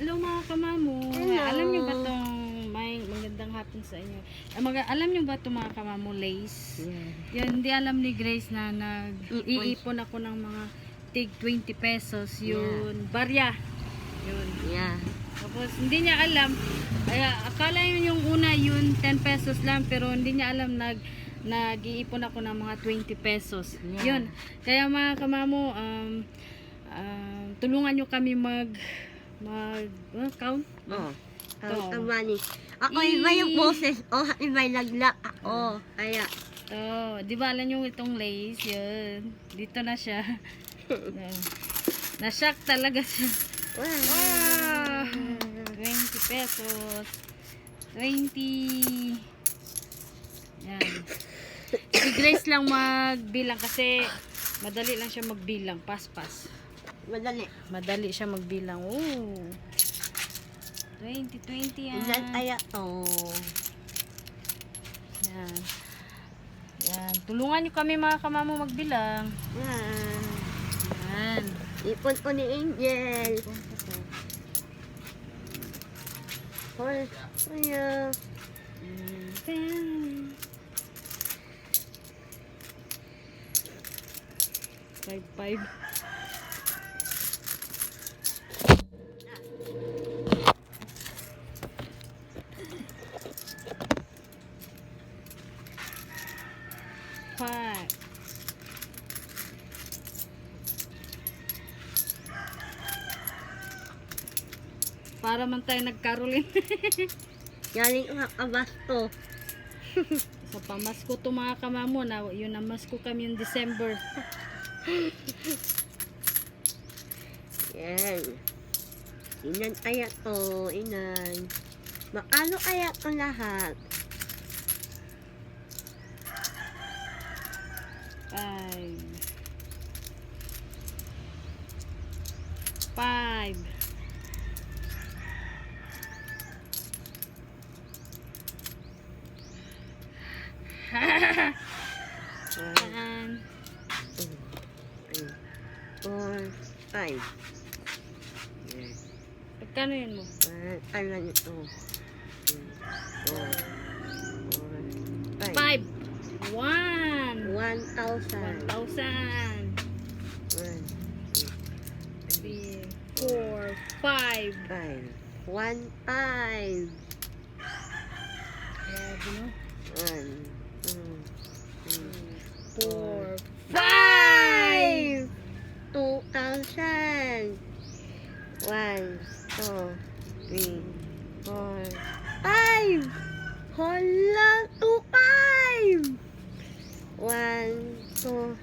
Hello mga kamamo. Hello. Alam niyo ba tong may magandang hapon sa inyo? Alam niyo ba tong mga kamamo lace? Yeah. Yan, hindi alam ni Grace na nag-iipon ako ng mga tig 20 pesos. Yun, barya. Yun. Yeah. Tapos hindi niya alam. Akala yun yung una yun 10 pesos lang, pero hindi niya alam nag-iipon ako ng mga 20 pesos. Yeah. Yun. Kaya mga kamamo, tulungan nyo kami count. Oh. To. Ang money. Ako iba yung boses. Oh, iba yung lagla. Oh, kaya. Di ba alam nyo itong lace? Yun. Dito na siya. Na-shock talaga siya. Wow! 20 pesos. 20. Yan. Si Grace lang magbilang kasi madali lang siya magbilang. Pas-pas. Madali siya magbilang. Oh. 20 yan. Ilan kaya to? Yan. Yan. Tulungan nyo kami mga kamamo magbilang. Yan. Yan. Ipon ko ni Angel. Hoy. Kaya. 5. Para man tayo nagkarolin. Galing makabasto. Sa pamasko to mga kamamo na yun ang masko kami yung December. Yan. Inan kaya to? Inan. Maano kaya to lahat? 5. And 4, 5. pagkano yun mo? Ano ito? 4, 5. 1. 1,000. 1,000. 3, 4, 5. 1, 5. Grabe no? 1, 4, 5! 2,000. 1, 2, 3, 4, 5! Hala! 2,500! 1, 2,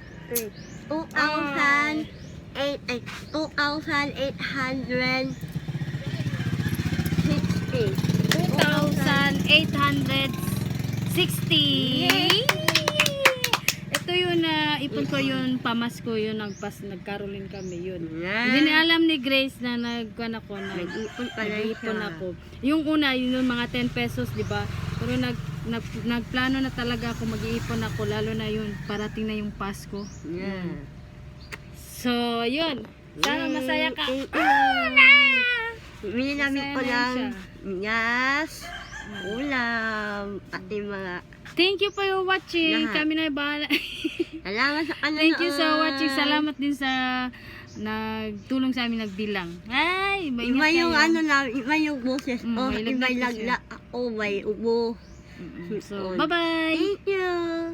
3. 2,860. Ito yun na ipon ko yun, pamasko yun, nagkarolin kami yun. Hindi na alam ni Grace na nag-ipon ako. Yung una, yun yung mga 10 pesos, di ba? Pero nagplano na talaga ako mag-iipon ako, lalo na yun, parating na yung Pasko. So, yun. Sana masaya ka. Bili namin ko lang yes, ulam, pati mga Thank you for watching. Lahat. Kami na bahala. salamat sa kanila. Thank you for watching. Salamat din sa nagtulong sa amin nagbilang. Ay, Iba yung ano lang, iba yung boses. May Iba laglag yung lagla. Ako may ubo. So, bye-bye. Thank you.